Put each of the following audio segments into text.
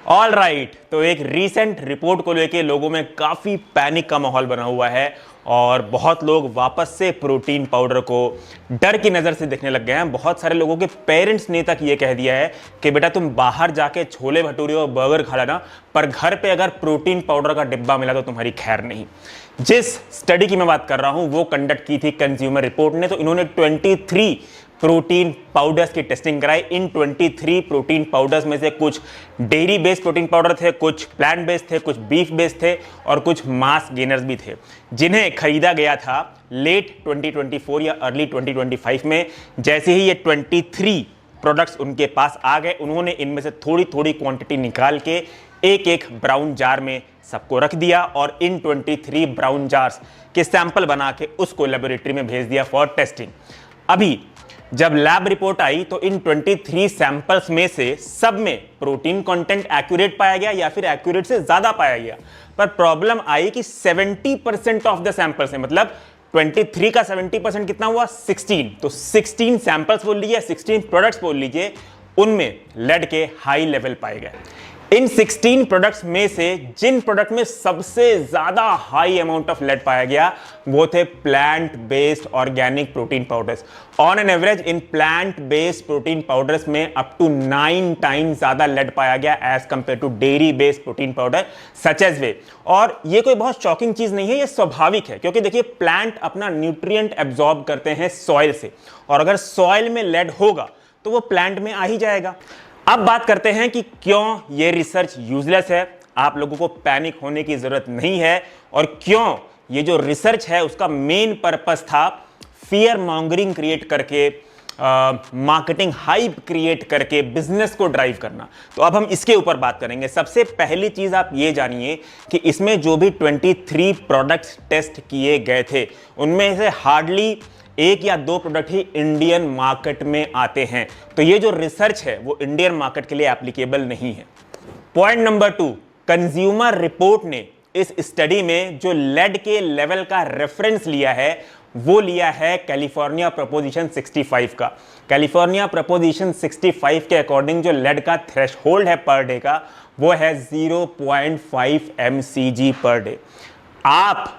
All right, तो एक recent report को लेके लोगों में काफी पैनिक का माहौल बना हुआ है और बहुत लोग वापस से प्रोटीन पाउडर को डर की नज़र से देखने लग गए हैं। बहुत सारे लोगों के पेरेंट्स ने तक ये कह दिया है कि बेटा तुम बाहर जाके छोले भटूरे और बर्गर खा लेना, पर घर पे अगर प्रोटीन पाउडर का डिब्बा मिला तो तुम्हारी खैर नहीं। जिस स्टडी की मैं बात कर रहा हूं वो कंडक्ट की थी कंज्यूमर रिपोर्ट ने। तो इन्होंने 23 प्रोटीन पाउडर्स की टेस्टिंग कराई। इन 23 प्रोटीन पाउडर्स में से कुछ डेयरी बेस्ड प्रोटीन पाउडर थे, कुछ प्लांट बेस्ड थे, कुछ बीफ बेस्ड थे और कुछ मास गेनर्स भी थे, जिन्हें खरीदा गया था लेट 2024 या अर्ली 2025 में। जैसे ही ये 23 प्रोडक्ट्स उनके पास आ गए, उन्होंने इनमें से थोड़ी थोड़ी क्वांटिटी निकाल के एक एक ब्राउन जार में सबको रख दिया और इन 23 ब्राउन जार्स के सैंपल बना के उसको लेबोरेटरी में भेज दिया फॉर टेस्टिंग। अभी जब लैब रिपोर्ट आई तो इन 23 सैंपल्स में से सब में प्रोटीन कंटेंट एक्यूरेट पाया गया या फिर एक्यूरेट से ज्यादा पाया गया, पर प्रॉब्लम आई कि 70% ऑफ द सैंपल्स है, मतलब 23 का 70% कितना हुआ 16। तो 16 सैंपल्स बोल लीजिए, 16 प्रोडक्ट्स बोल लीजिए, उनमें लेड के हाई लेवल पाए गए। इन 16 प्रोडक्ट्स में से जिन प्रोडक्ट में सबसे ज्यादा हाई अमाउंट ऑफ लेड पाया गया वो थे plant based organic protein powders. On an average in plant based protein powders में अप टू 9 टाइम्स ज्यादा लेड पाया गया as compare to dairy based protein powder such as whey. और ये कोई बहुत शॉकिंग चीज नहीं है, ये स्वाभाविक है, क्योंकि देखिए प्लांट अपना न्यूट्रिएंट एब्जॉर्ब करते हैं सॉइल से, और अगर सॉइल में लेड होगा तो वो प्लांट में आ ही जाएगा। अब बात करते हैं कि क्यों ये रिसर्च यूजलेस है, आप लोगों को पैनिक होने की जरूरत नहीं है, और क्यों ये जो रिसर्च है उसका मेन पर्पस था फियर मॉन्गरिंग क्रिएट करके, मार्केटिंग हाइप क्रिएट करके बिजनेस को ड्राइव करना। तो अब हम इसके ऊपर बात करेंगे। सबसे पहली चीज आप ये जानिए कि इसमें जो भी 23 प्रोडक्ट्स टेस्ट किए गए थे उनमें से हार्डली 1 या 2 प्रोडक्ट ही इंडियन मार्केट में आते हैं। तो ये जो रिसर्च है वो इंडियन मार्केट के लिए एप्लीकेबल नहीं है। पॉइंट नंबर 2, कंज्यूमर रिपोर्ट ने इस स्टडी में जो लेड के लेवल का रेफरेंस लिया है वो लिया है कैलिफोर्निया प्रोपोजिशन 65 का। कैलिफोर्निया प्रोपोजिशन 65 के अकॉर्डिंग जो लेड का थ्रेशहोल्ड है पर डे का वो है 0.5 mcg पर डे। आप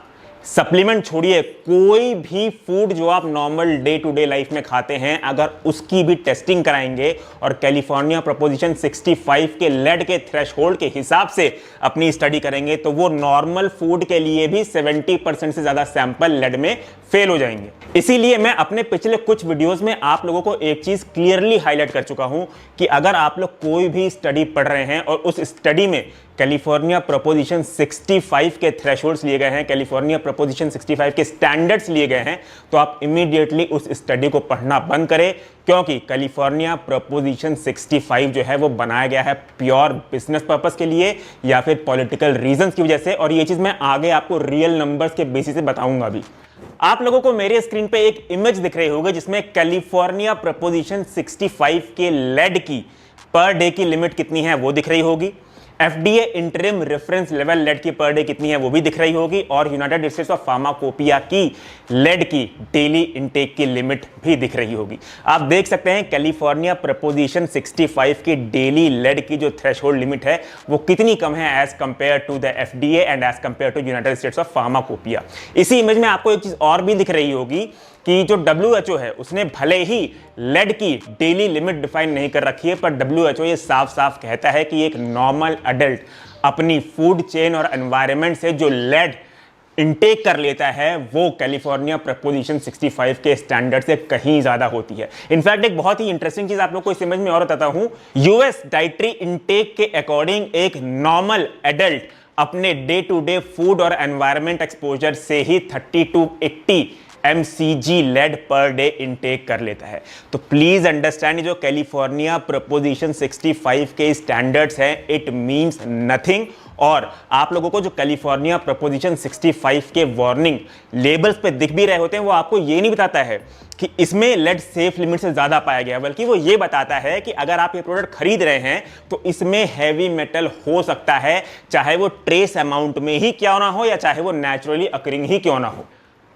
सप्लीमेंट छोड़िए, कोई भी फूड जो आप normal day to day life में खाते हैं अगर उसकी भी टेस्टिंग कराएंगे और कैलिफोर्निया प्रोपोजिशन 65 के लेड के थ्रेशहोल्ड के हिसाब से अपनी स्टडी करेंगे तो वो नॉर्मल फूड के लिए भी 70% से ज्यादा सैंपल लेड में फेल हो जाएंगे। इसीलिए मैं अपने पिछले कुछ वीडियोस में आप लोगों को एक चीज क्लियरली हाईलाइट कर चुका हूं कि अगर आप लोग कोई भी स्टडी पढ़ रहे हैं और उस स्टडी में कैलिफोर्निया प्रोपोजिशन 65 के थ्रेशहोल्ड्स लिए गए हैं, कैलिफोर्निया प्रोपोजिशन 65 के स्टैंडर्ड्स लिए गए हैं, तो आप इमीडिएटली उस स्टडी को पढ़ना बंद करें, क्योंकि कैलिफोर्निया प्रोपोजिशन 65 जो है वो बनाया गया है प्योर बिजनेस पर्पस के लिए या फिर पॉलिटिकल रीजंस की वजह से। और ये चीज मैं आगे आपको रियल नंबर्स के बेसिस पे बताऊंगा भी। आप लोगों को मेरे स्क्रीन पे एक इमेज दिख रही होगी जिसमें कैलिफोर्निया प्रोपोजिशन 65 के लेड की पर डे की लिमिट कितनी है वो दिख रही होगी, FDA interim reference level lead की पर डे कितनी है वो भी दिख रही होगी, और यूनाइटेड स्टेट्स ऑफ फार्माकोपिया की लेड की डेली इनटेक की लिमिट भी दिख रही होगी। आप देख सकते हैं कैलिफोर्निया प्रोपोजिशन 65 की डेली लेड की जो थ्रेशहोल्ड लिमिट है वो कितनी कम है as compare to the FDA and as compare to United States of Pharmacopoeia. इसी इमेज में आपको एक चीज और भी दिख रही होगी कि जो WHO है उसने भले ही लेड की डेली लिमिट डिफाइन नहीं कर रखी है, पर WHO ये साफ साफ कहता है कि एक नॉर्मल अडल्ट अपनी फूड चेन और एनवायरनमेंट से जो लेड इनटेक कर लेता है वो कैलिफोर्निया प्रोपोजिशन 65 के स्टैंडर्ड से कहीं ज्यादा होती है। इनफैक्ट एक बहुत ही इंटरेस्टिंग चीज आप लोग को इस इमेज में और बताता हूं, यूएस डाइटरी इनटेक के अकॉर्डिंग एक नॉर्मल एडल्ट अपने डे टू डे फूड और एनवायरनमेंट एक्सपोजर से ही 30 to 80 mcg lead per day intake कर लेता है। तो प्लीज अंडरस्टैंड, जो कैलिफोर्निया प्रोपोजिशन 65 के स्टैंडर्ड्स हैं इट मींस नथिंग। और आप लोगों को जो कैलिफोर्निया प्रोपोजिशन 65 के वार्निंग लेबल्स पे दिख भी रहे होते हैं वो आपको ये नहीं बताता है कि इसमें लेड सेफ लिमिट से ज्यादा पाया गया, बल्कि वो ये बताता है कि अगर आप ये प्रोडक्ट खरीद रहे हैं तो इसमें हैवी मेटल हो सकता है, चाहे वो ट्रेस अमाउंट में ही क्यों ना हो या चाहे वो नेचुरली अकरिंग ही क्यों ना हो।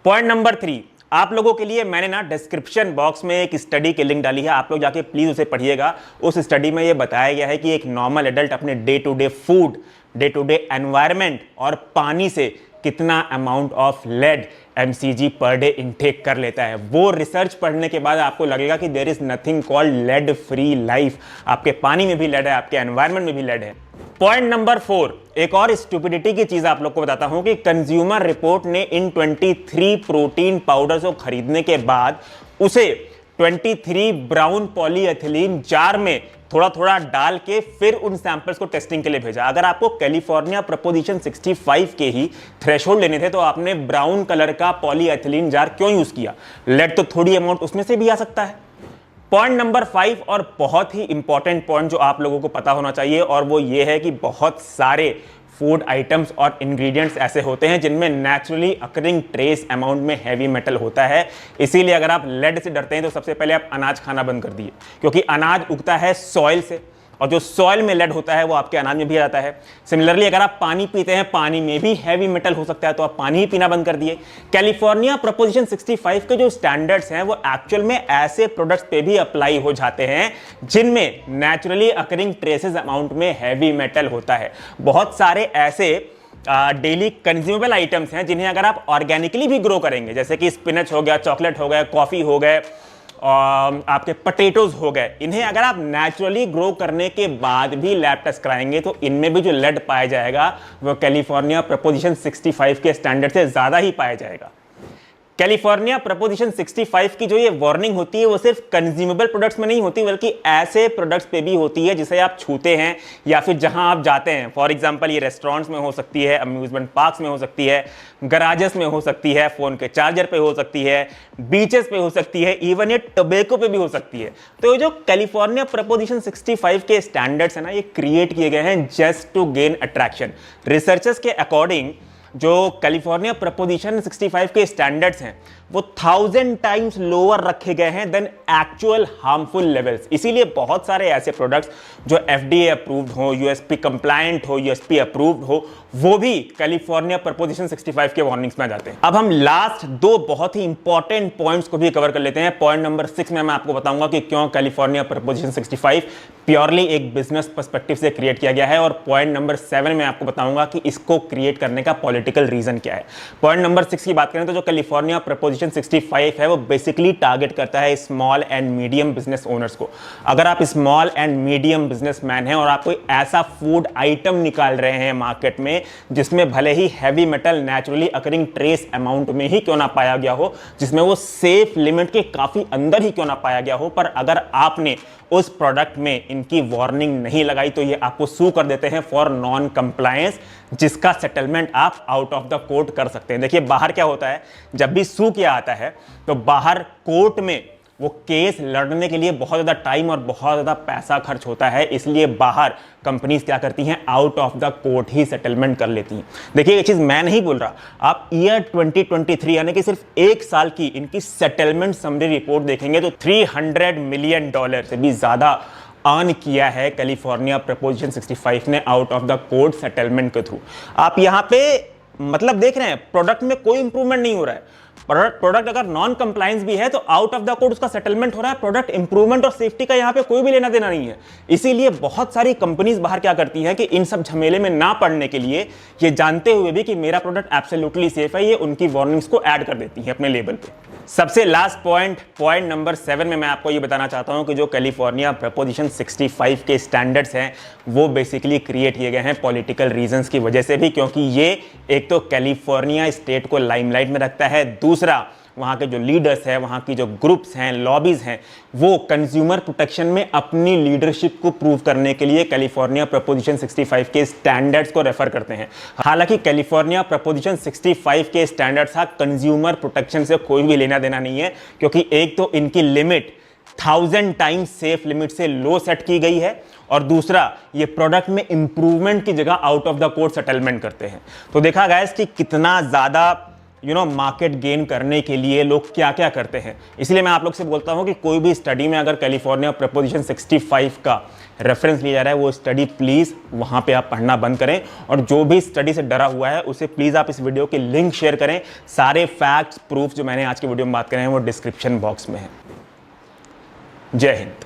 पॉइंट नंबर 3, आप लोगों के लिए मैंने ना डिस्क्रिप्शन बॉक्स में एक स्टडी की लिंक डाली है, आप लोग जाके प्लीज उसे पढ़िएगा। उस स्टडी में यह बताया गया है कि एक नॉर्मल एडल्ट अपने day to day food, day to day environment और पानी से कितना amount of lead mcg per day intake कर लेता है। वो रिसर्च पढ़ने के बाद आपको लगेगा कि there is nothing called lead free life. आपके पानी में भी लेड है, आपके एनवायरमेंट में भी लेड है। पॉइंट नंबर 4, एक और स्टुपिडिटी की चीज आप लोग को बताता हूं कि कंज्यूमर रिपोर्ट ने इन 23 प्रोटीन पाउडर्स को खरीदने के बाद उसे 23 ब्राउन पॉलीएथिलीन जार में थोड़ा थोड़ा डाल के फिर उन सैंपल्स को टेस्टिंग के लिए भेजा। अगर आपको कैलिफोर्निया प्रोपोजिशन 65 के ही थ्रेशोल्ड लेने थे तो आपने ब्राउन कलर का पॉलीएथिलीन जार क्यों यूज किया? लेड तो थोड़ी अमाउंट उसमें से भी आ सकता है। पॉइंट नंबर 5 और बहुत ही इंपॉर्टेंट पॉइंट जो आप लोगों को पता होना चाहिए, और वो ये है कि बहुत सारे फूड आइटम्स और इंग्रेडिएंट्स ऐसे होते हैं जिनमें नेचुरली अकरिंग ट्रेस अमाउंट में हैवी मेटल होता है। इसीलिए अगर आप लेड से डरते हैं तो सबसे पहले आप अनाज खाना बंद कर दिए, क्योंकि अनाज उगता है सॉइल से और जो सॉइल में लेड होता है वो आपके अनाज में भी आता है। सिमिलरली अगर आप पानी पीते हैं, पानी में भी हैवी मेटल हो सकता है, तो आप पानी ही पीना बंद कर दिए। कैलिफोर्निया प्रोपोजिशन 65 के जो स्टैंडर्ड्स हैं वो एक्चुअल में ऐसे प्रोडक्ट्स पे भी अप्लाई हो जाते हैं जिनमें नेचुरली अकरिंग ट्रेसेस अमाउंट में हैवी मेटल होता है। बहुत सारे ऐसे डेली कंज्यूमेबल आइटम्स हैं जिन्हें अगर आप ऑर्गेनिकली भी ग्रो करेंगे, जैसे कि स्पिनच हो गया, चॉकलेट हो गया, कॉफी हो गए, आपके पोटैटोज हो गए, इन्हें अगर आप नेचुरली ग्रो करने के बाद भी लैब टेस्ट कराएंगे तो इनमें भी जो लेड पाया जाएगा वो कैलिफोर्निया प्रोपोजिशन 65 के स्टैंडर्ड से ज्यादा ही पाया जाएगा। कैलिफोर्निया प्रोपोजिशन 65 की जो ये वार्निंग होती है वो सिर्फ कंज्यूमेबल प्रोडक्ट्स में नहीं होती, बल्कि ऐसे प्रोडक्ट्स पे भी होती है जिसे आप छूते हैं या फिर जहां आप जाते हैं। फॉर एग्जांपल ये रेस्टोरेंट्स में हो सकती है, अम्यूजमेंट पार्क्स में हो सकती है, गराजेस में हो सकती है, फोन के चार्जर पे हो सकती है, बीचेस पे हो सकती है, इवन ये टोबैको पे भी हो सकती है। तो ये जो कैलिफोर्निया प्रोपोजिशन 65 के स्टैंडर्ड्स है ना, ये क्रिएट किए गए हैं just to gain attraction. Researchers के अकॉर्डिंग जो कैलिफोर्निया प्रोपोजिशन 65 के स्टैंडर्ड्स हैं वो 1000 टाइम्स लोअर रखे गए हैं देन एक्चुअल हार्मफुल लेवल्स। इसीलिए बहुत सारे ऐसे प्रोडक्ट्स जो FDA अप्रूव्ड हो, USP कंप्लायंट हो, USP अप्रूव्ड हो, वो भी कैलिफोर्निया प्रोपोजिशन 65 के वार्निंग्स में आ जाते हैं। अब हम लास्ट 2 बहुत ही इंपॉर्टेंट पॉइंट्स को भी कवर कर लेते हैं। पॉइंट नंबर 6 में मैं आपको बताऊंगा कि क्यों कैलिफोर्निया प्रोपोजिशन 65 प्योरली एक बिजनेस पर्सपेक्टिव से क्रिएट किया गया है, और पॉइंट नंबर 7 में आपको बताऊंगा कि इसको क्रिएट करने का पॉलिटिकल रीजन क्या है। पॉइंट नंबर 6 की बात करें तो जो कैलिफोर्निया प्रोपोजिशन 65 है वो बेसिकली टारगेट करता है small and medium business owners को। अगर आप स्मॉल एंड मीडियम बिजनेसमैन हैं और आप कोई ऐसा फूड आइटम निकाल रहे हैं मार्केट में जिसमें भले ही heavy metal naturally occurring trace amount में ही क्यों ना पाया गया हो, जिसमें वो सेफ लिमिट के काफी अंदर ही क्यों ना पाया गया हो, पर अगर आपने उस प्रोडक्ट में इनकी वार्निंग नहीं लगाई तो ये आपको सू कर देते हैं फॉर नॉन कंप्लायंस, जिसका सेटलमेंट आप आउट ऑफ द कोर्ट कर सकते हैं। देखिए बाहर क्या होता है, जब भी सू किया आता है तो बाहर कोर्ट में वो केस लड़ने के लिए बहुत ज़्यादा टाइम और बहुत ज़्यादा पैसा खर्च होता है। इसलिए बाहर कंपनीज क्या करती हैं, out of the court he settlement कर लेती हैं। देखिए ये चीज़ मैं नहीं बोल रहा, आप ईयर 2023 यानी कि सिर्फ 1 साल की इनकी सेटलमेंट समरी रिपोर्ट देखेंगे तो $300 मिलियन से भी ज़्यादा अर्न किया है कैलिफोर्निया प्रोपोजिशन 65 ने out of the court settlement के थ्रू। आप यहाँ पे मतलब देख रहे हैं प्रोडक्ट में कोई इंप्रूवमेंट नहीं हो रहा है। प्रोडक्ट अगर नॉन कंप्लायंस भी है तो आउट ऑफ द कोर्ट उसका सेटलमेंट हो रहा है। प्रोडक्ट इंप्रूवमेंट और सेफ्टी का यहां पे कोई भी लेना देना नहीं है। इसीलिए बहुत सारी कंपनीज बाहर क्या करती हैं कि इन सब झमेले में ना पड़ने के लिए, ये जानते हुए भी कि मेरा प्रोडक्ट एब्सोल्युटली सेफ है, ये उनकी वार्निंग्स को ऐड कर देती हैं अपने लेबल पे। सबसे लास्ट पॉइंट नंबर 7 में मैं आपको ये बताना चाहता हूं कि जो कैलिफोर्निया प्रोपोजिशन 65 के स्टैंडर्ड्स हैं वो बेसिकली क्रिएट किए गए हैं पॉलिटिकल रीजंस की वजह से भी, क्योंकि ये एक तो कैलिफोर्निया स्टेट को लाइमलाइट में रखता है, दूसरा वहाँ के जो लीडर्स हैं, वहाँ की जो ग्रुप्स हैं, लॉबीज हैं, वो कंज्यूमर प्रोटेक्शन में अपनी लीडरशिप को प्रूव करने के लिए कैलिफोर्निया प्रोपोजिशन 65 के स्टैंडर्ड्स को रेफर करते हैं। हालांकि कैलिफोर्निया प्रोपोजिशन 65 के स्टैंडर्ड्स का कंज्यूमर प्रोटेक्शन से कोई भी लेना देना नहीं है, क्योंकि एक तो इनकी लिमिट 1000 टाइम्स सेफ लिमिट से लो सेट की गई है, और दूसरा ये प्रोडक्ट में इंप्रूवमेंट की जगह out of the court settlement करते हैं। तो देखा गाइस कि कितना ज्यादा मार्केट गेन करने के लिए लोग क्या क्या करते हैं। इसलिए मैं आप लोग से बोलता हूं कि कोई भी स्टडी में अगर कैलिफोर्निया प्रपोजिशन 65 का रेफरेंस लिया जा रहा है, वो स्टडी प्लीज वहां पे आप पढ़ना बंद करें। और जो भी स्टडी से डरा हुआ है उसे प्लीज आप इस वीडियो के लिंक शेयर करें। सारे फैक्ट्स प्रूफ जो मैंने आज की वीडियो में बात करें हैं वो डिस्क्रिप्शन बॉक्स में है। जय हिंद।